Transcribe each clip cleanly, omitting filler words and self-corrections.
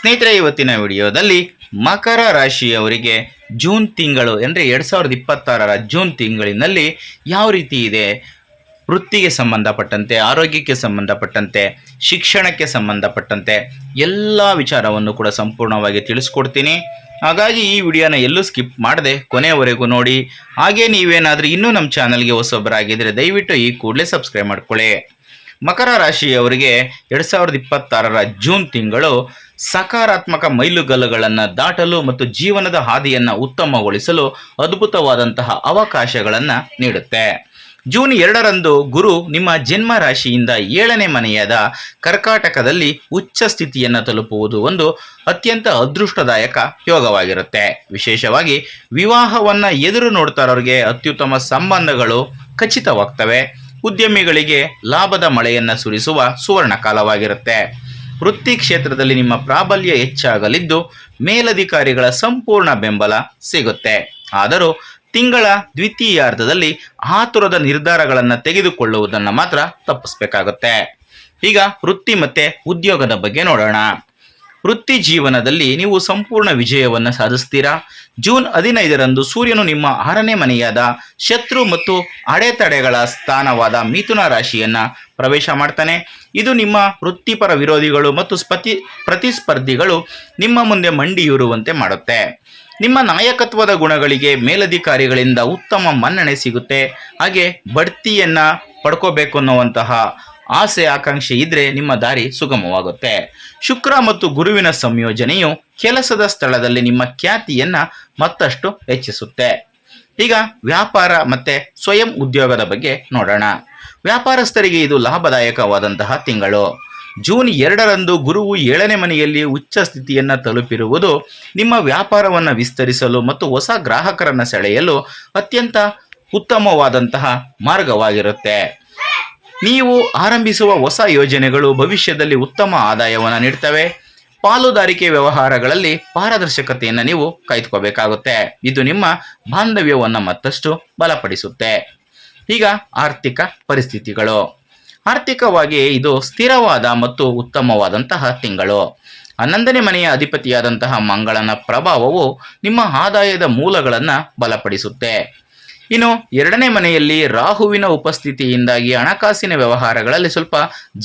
ಸ್ನೇಹಿತರೆ, ಇವತ್ತಿನ ವಿಡಿಯೋದಲ್ಲಿ ಮಕರ ರಾಶಿಯವರಿಗೆ ಜೂನ್ ತಿಂಗಳು ಅಂದರೆ 2026ರ ಜೂನ್ ತಿಂಗಳಿನಲ್ಲಿ ಯಾವ ರೀತಿ ಇದೆ, ವೃತ್ತಿಗೆ ಸಂಬಂಧಪಟ್ಟಂತೆ, ಆರೋಗ್ಯಕ್ಕೆ ಸಂಬಂಧಪಟ್ಟಂತೆ, ಶಿಕ್ಷಣಕ್ಕೆ ಸಂಬಂಧಪಟ್ಟಂತೆ ಎಲ್ಲ ವಿಚಾರವನ್ನು ಕೂಡ ಸಂಪೂರ್ಣವಾಗಿ ತಿಳಿಸ್ಕೊಡ್ತೀನಿ. ಹಾಗಾಗಿ ಈ ವಿಡಿಯೋನ ಎಲ್ಲೂ ಸ್ಕಿಪ್ ಮಾಡದೆ ಕೊನೆಯವರೆಗೂ ನೋಡಿ. ಹಾಗೆ ನೀವೇನಾದರೂ ಇನ್ನೂ ನಮ್ಮ ಚಾನಲ್ಗೆ ಹೊಸಬರಾಗಿದ್ದರೆ ದಯವಿಟ್ಟು ಈ ಕೂಡಲೇ ಸಬ್ಸ್ಕ್ರೈಬ್ ಮಾಡ್ಕೊಳ್ಳಿ. ಮಕರ ರಾಶಿಯವರಿಗೆ 2026ರ ಜೂನ್ ತಿಂಗಳು ಸಕಾರಾತ್ಮಕ ಮೈಲುಗಲ್ಲುಗಳನ್ನು ದಾಟಲು ಮತ್ತು ಜೀವನದ ಹಾದಿಯನ್ನು ಉತ್ತಮಗೊಳಿಸಲು ಅದ್ಭುತವಾದಂತಹ ಅವಕಾಶಗಳನ್ನು ನೀಡುತ್ತೆ. ಜೂನ್ 2ರಂದು ಗುರು ನಿಮ್ಮ ಜನ್ಮ ರಾಶಿಯಿಂದ 7ನೇ ಮನೆಯಾದ ಕರ್ಕಾಟಕದಲ್ಲಿ ಉಚ್ಚ ಸ್ಥಿತಿಯನ್ನು ತಲುಪುವುದು ಒಂದು ಅತ್ಯಂತ ಅದೃಷ್ಟದಾಯಕ ಯೋಗವಾಗಿರುತ್ತೆ. ವಿಶೇಷವಾಗಿ ವಿವಾಹವನ್ನು ಎದುರು ನೋಡ್ತಾ ಇರೋರಿಗೆ ಅತ್ಯುತ್ತಮ ಸಂಬಂಧಗಳು ಖಚಿತವಾಗ್ತವೆ. ಉದ್ಯಮಿಗಳಿಗೆ ಲಾಭದ ಮಳೆಯನ್ನು ಸುರಿಸುವ ಸುವರ್ಣ ಕಾಲವಾಗಿರುತ್ತೆ. ವೃತ್ತಿ ಕ್ಷೇತ್ರದಲ್ಲಿ ನಿಮ್ಮ ಪ್ರಾಬಲ್ಯ ಹೆಚ್ಚಾಗಲಿದ್ದು ಮೇಲಧಿಕಾರಿಗಳ ಸಂಪೂರ್ಣ ಬೆಂಬಲ ಸಿಗುತ್ತೆ. ಆದರೂ ತಿಂಗಳ ದ್ವಿತೀಯಾರ್ಧದಲ್ಲಿ ಆತುರದ ನಿರ್ಧಾರಗಳನ್ನು ತೆಗೆದುಕೊಳ್ಳುವುದನ್ನು ಮಾತ್ರ ತಪ್ಪಿಸಬೇಕಾಗುತ್ತೆ. ಈಗ ವೃತ್ತಿ ಮತ್ತು ಉದ್ಯೋಗದ ಬಗ್ಗೆ ನೋಡೋಣ. ವೃತ್ತಿ ಜೀವನದಲ್ಲಿ ನೀವು ಸಂಪೂರ್ಣ ವಿಜಯವನ್ನು ಸಾಧಿಸ್ತೀರಾ. ಜೂನ್ 15ರಂದು ಸೂರ್ಯನು ನಿಮ್ಮ 6ನೇ ಮನೆಯಾದ ಶತ್ರು ಮತ್ತು ಅಡೆತಡೆಗಳ ಸ್ಥಾನವಾದ ಮಿಥುನ ರಾಶಿಯನ್ನು ಪ್ರವೇಶ ಮಾಡ್ತಾನೆ. ಇದು ನಿಮ್ಮ ವೃತ್ತಿಪರ ವಿರೋಧಿಗಳು ಮತ್ತು ಪ್ರತಿಸ್ಪರ್ಧಿಗಳು ನಿಮ್ಮ ಮುಂದೆ ಮಂಡಿಯೂರುವಂತೆ ಮಾಡುತ್ತೆ. ನಿಮ್ಮ ನಾಯಕತ್ವದ ಗುಣಗಳಿಗೆ ಮೇಲಧಿಕಾರಿಗಳಿಂದ ಉತ್ತಮ ಮನ್ನಣೆ ಸಿಗುತ್ತೆ. ಹಾಗೆ ಬಡ್ತಿಯನ್ನು ಪಡ್ಕೋಬೇಕು ಅನ್ನುವಂತಹ ಆಸೆ ಆಕಾಂಕ್ಷೆ ಇದ್ದರೆ ನಿಮ್ಮ ದಾರಿ ಸುಗಮವಾಗುತ್ತೆ. ಶುಕ್ರ ಮತ್ತು ಗುರುವಿನ ಸಂಯೋಜನೆಯು ಕೆಲಸದ ಸ್ಥಳದಲ್ಲಿ ನಿಮ್ಮ ಖ್ಯಾತಿಯನ್ನು ಮತ್ತಷ್ಟು ಹೆಚ್ಚಿಸುತ್ತೆ. ಈಗ ವ್ಯಾಪಾರ ಮತ್ತು ಸ್ವಯಂ ಉದ್ಯೋಗದ ಬಗ್ಗೆ ನೋಡೋಣ. ವ್ಯಾಪಾರಸ್ಥರಿಗೆ ಇದು ಲಾಭದಾಯಕವಾದಂತಹ ತಿಂಗಳು. ಜೂನ್ 2ರಂದು ಗುರುವು 7ನೇ ಮನೆಯಲ್ಲಿ ಉಚ್ಚ ಸ್ಥಿತಿಯನ್ನು ತಲುಪಿರುವುದು ನಿಮ್ಮ ವ್ಯಾಪಾರವನ್ನು ವಿಸ್ತರಿಸಲು ಮತ್ತು ಹೊಸ ಗ್ರಾಹಕರನ್ನು ಸೆಳೆಯಲು ಅತ್ಯಂತ ಉತ್ತಮವಾದಂತಹ ಮಾರ್ಗವಾಗಿರುತ್ತೆ. ನೀವು ಆರಂಭಿಸುವ ಹೊಸ ಯೋಜನೆಗಳು ಭವಿಷ್ಯದಲ್ಲಿ ಉತ್ತಮ ಆದಾಯವನ್ನು ನೀಡ್ತವೆ. ಪಾಲುದಾರಿಕೆ ವ್ಯವಹಾರಗಳಲ್ಲಿ ಪಾರದರ್ಶಕತೆಯನ್ನು ನೀವು ಕಾಯ್ದುಕೋಬೇಕಾಗುತ್ತೆ. ಇದು ನಿಮ್ಮ ಬಾಂಧವ್ಯವನ್ನು ಮತ್ತಷ್ಟು ಬಲಪಡಿಸುತ್ತೆ. ಈಗ ಆರ್ಥಿಕ ಪರಿಸ್ಥಿತಿಗಳು. ಆರ್ಥಿಕವಾಗಿ ಇದು ಸ್ಥಿರವಾದ ಮತ್ತು ಉತ್ತಮವಾದಂತಹ ತಿಂಗಳು. 11ನೇ ಮನೆಯ ಅಧಿಪತಿಯಾದಂತಹ ಮಂಗಳನ ಪ್ರಭಾವವು ನಿಮ್ಮ ಆದಾಯದ ಮೂಲಗಳನ್ನು ಬಲಪಡಿಸುತ್ತೆ. ಇನ್ನು 2ನೇ ಮನೆಯಲ್ಲಿ ರಾಹುವಿನ ಉಪಸ್ಥಿತಿಯಿಂದಾಗಿ ಹಣಕಾಸಿನ ವ್ಯವಹಾರಗಳಲ್ಲಿ ಸ್ವಲ್ಪ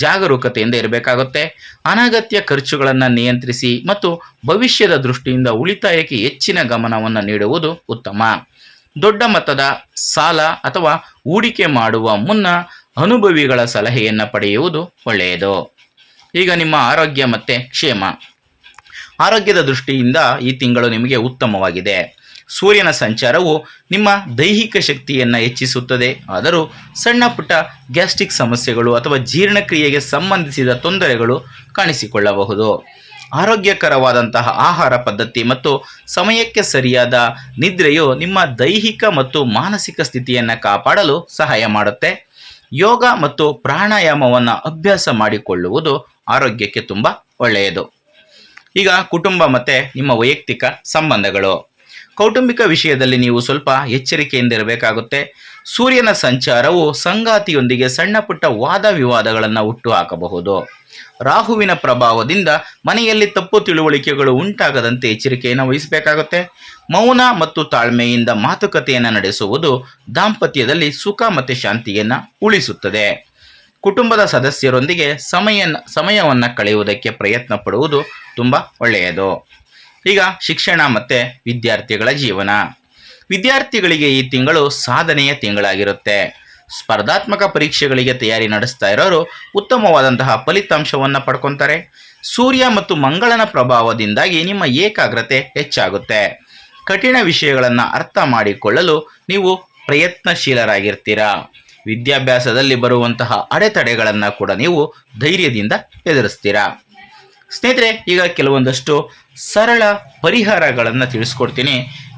ಜಾಗರೂಕತೆಯಿಂದ ಇರಬೇಕಾಗುತ್ತೆ. ಅನಗತ್ಯ ಖರ್ಚುಗಳನ್ನು ನಿಯಂತ್ರಿಸಿ ಮತ್ತು ಭವಿಷ್ಯದ ದೃಷ್ಟಿಯಿಂದ ಉಳಿತಾಯಕ್ಕೆ ಹೆಚ್ಚಿನ ಗಮನವನ್ನು ನೀಡುವುದು ಉತ್ತಮ. ದೊಡ್ಡ ಮೊತ್ತದ ಸಾಲ ಅಥವಾ ಹೂಡಿಕೆ ಮಾಡುವ ಮುನ್ನ ಅನುಭವಿಗಳ ಸಲಹೆಯನ್ನು ಪಡೆಯುವುದು ಒಳ್ಳೆಯದು. ಈಗ ನಿಮ್ಮ ಆರೋಗ್ಯ ಮತ್ತು ಕ್ಷೇಮ. ಆರೋಗ್ಯದ ದೃಷ್ಟಿಯಿಂದ ಈ ತಿಂಗಳು ನಿಮಗೆ ಉತ್ತಮವಾಗಿದೆ. ಸೂರ್ಯನ ಸಂಚಾರವು ನಿಮ್ಮ ದೈಹಿಕ ಶಕ್ತಿಯನ್ನು ಹೆಚ್ಚಿಸುತ್ತದೆ. ಆದರೂ ಸಣ್ಣ ಪುಟ್ಟ ಗ್ಯಾಸ್ಟ್ರಿಕ್ ಸಮಸ್ಯೆಗಳು ಅಥವಾ ಜೀರ್ಣಕ್ರಿಯೆಗೆ ಸಂಬಂಧಿಸಿದ ತೊಂದರೆಗಳು ಕಾಣಿಸಿಕೊಳ್ಳಬಹುದು. ಆರೋಗ್ಯಕರವಾದಂತಹ ಆಹಾರ ಪದ್ಧತಿ ಮತ್ತು ಸಮಯಕ್ಕೆ ಸರಿಯಾದ ನಿದ್ರೆಯು ನಿಮ್ಮ ದೈಹಿಕ ಮತ್ತು ಮಾನಸಿಕ ಸ್ಥಿತಿಯನ್ನು ಕಾಪಾಡಲು ಸಹಾಯ ಮಾಡುತ್ತೆ. ಯೋಗ ಮತ್ತು ಪ್ರಾಣಾಯಾಮವನ್ನು ಅಭ್ಯಾಸ ಮಾಡಿಕೊಳ್ಳುವುದು ಆರೋಗ್ಯಕ್ಕೆ ತುಂಬ ಒಳ್ಳೆಯದು. ಈಗ ಕುಟುಂಬ ಮತ್ತು ನಿಮ್ಮ ವೈಯಕ್ತಿಕ ಸಂಬಂಧಗಳು. ಕೌಟುಂಬಿಕ ವಿಷಯದಲ್ಲಿ ನೀವು ಸ್ವಲ್ಪ ಎಚ್ಚರಿಕೆಯಿಂದ ಇರಬೇಕಾಗುತ್ತೆ. ಸೂರ್ಯನ ಸಂಚಾರವು ಸಂಗಾತಿಯೊಂದಿಗೆ ಸಣ್ಣ ಪುಟ್ಟ ವಾದ ವಿವಾದಗಳನ್ನು ಹುಟ್ಟುಹಾಕಬಹುದು. ರಾಹುವಿನ ಪ್ರಭಾವದಿಂದ ಮನೆಯಲ್ಲಿ ತಪ್ಪು ತಿಳುವಳಿಕೆಗಳು ಉಂಟಾಗದಂತೆ ಎಚ್ಚರಿಕೆಯನ್ನು ವಹಿಸಬೇಕಾಗುತ್ತೆ. ಮೌನ ಮತ್ತು ತಾಳ್ಮೆಯಿಂದ ಮಾತುಕತೆಯನ್ನು ನಡೆಸುವುದು ದಾಂಪತ್ಯದಲ್ಲಿ ಸುಖ ಮತ್ತು ಶಾಂತಿಯನ್ನು ಉಳಿಸುತ್ತದೆ. ಕುಟುಂಬದ ಸದಸ್ಯರೊಂದಿಗೆ ಸಮಯವನ್ನು ಕಳೆಯುವುದಕ್ಕೆ ಪ್ರಯತ್ನ ಪಡುವುದು ತುಂಬ ಒಳ್ಳೆಯದು. ಈಗ ಶಿಕ್ಷಣ ಮತ್ತು ವಿದ್ಯಾರ್ಥಿಗಳ ಜೀವನ. ವಿದ್ಯಾರ್ಥಿಗಳಿಗೆ ಈ ತಿಂಗಳು ಸಾಧನೆಯ ತಿಂಗಳಾಗಿರುತ್ತೆ. ಸ್ಪರ್ಧಾತ್ಮಕ ಪರೀಕ್ಷೆಗಳಿಗೆ ತಯಾರಿ ನಡೆಸ್ತಾ ಇರೋರು ಉತ್ತಮವಾದಂತಹ ಫಲಿತಾಂಶವನ್ನು ಪಡ್ಕೊತಾರೆ. ಸೂರ್ಯ ಮತ್ತು ಮಂಗಳನ ಪ್ರಭಾವದಿಂದಾಗಿ ನಿಮ್ಮ ಏಕಾಗ್ರತೆ ಹೆಚ್ಚಾಗುತ್ತೆ. ಕಠಿಣ ವಿಷಯಗಳನ್ನು ಅರ್ಥ ಮಾಡಿಕೊಳ್ಳಲು ನೀವು ಪ್ರಯತ್ನಶೀಲರಾಗಿರ್ತೀರಾ. ವಿದ್ಯಾಭ್ಯಾಸದಲ್ಲಿ ಬರುವಂತಹ ಅಡೆತಡೆಗಳನ್ನು ಕೂಡ ನೀವು ಧೈರ್ಯದಿಂದ ಎದುರಿಸ್ತೀರಾ. ಸ್ನೇಹಿತರೆ, ಈಗ ಕೆಲವೊಂದಷ್ಟು ಸರಳ ಪರಿಹಾರಗಳನ್ನು ತಿಳಿಸ್ಕೊಡ್ತೀನಿ.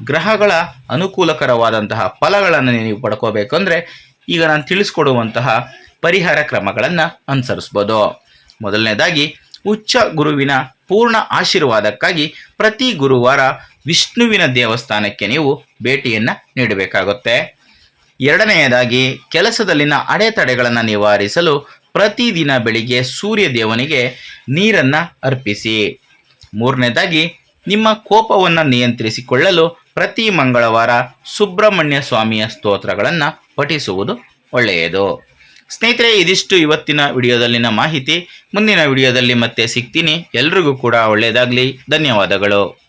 ಗ್ರಹಗಳ ಅನುಕೂಲಕರವಾದಂತಹ ಫಲಗಳನ್ನು ನೀವು ಪಡ್ಕೋಬೇಕಂದ್ರೆ ಈಗ ನಾನು ತಿಳಿಸ್ಕೊಡುವಂತಹ ಪರಿಹಾರ ಕ್ರಮಗಳನ್ನು ಅನುಸರಿಸ್ಬೋದು. ಮೊದಲನೇದಾಗಿ, ಉಚ್ಚ ಗುರುವಿನ ಪೂರ್ಣ ಆಶೀರ್ವಾದಕ್ಕಾಗಿ ಪ್ರತಿ ಗುರುವಾರ ವಿಷ್ಣುವಿನ ದೇವಸ್ಥಾನಕ್ಕೆ ನೀವು ಭೇಟಿಯನ್ನು ನೀಡಬೇಕಾಗುತ್ತೆ. ಎರಡನೆಯದಾಗಿ, ಕೆಲಸದಲ್ಲಿನ ಅಡೆತಡೆಗಳನ್ನು ನಿವಾರಿಸಲು ಪ್ರತಿದಿನ ಬೆಳಿಗ್ಗೆ ಸೂರ್ಯ ದೇವನಿಗೆ ನೀರನ್ನು ಅರ್ಪಿಸಿ. ಮೂರನೇದಾಗಿ ನಿಮ್ಮ ಕೋಪವನ್ನು ನಿಯಂತ್ರಿಸಿಕೊಳ್ಳಲು ಪ್ರತಿ ಮಂಗಳವಾರ ಸುಬ್ರಹ್ಮಣ್ಯ ಸ್ವಾಮಿಯ ಸ್ತೋತ್ರಗಳನ್ನು ಪಠಿಸುವುದು ಒಳ್ಳೆಯದು. ಸ್ನೇಹಿತರೆ, ಇದಿಷ್ಟು ಇವತ್ತಿನ ವಿಡಿಯೋದಲ್ಲಿನ ಮಾಹಿತಿ. ಮುಂದಿನ ವಿಡಿಯೋದಲ್ಲಿ ಮತ್ತೆ ಸಿಗ್ತೀನಿ. ಎಲ್ರಿಗೂ ಕೂಡ ಒಳ್ಳೆಯದಾಗಲಿ. ಧನ್ಯವಾದಗಳು.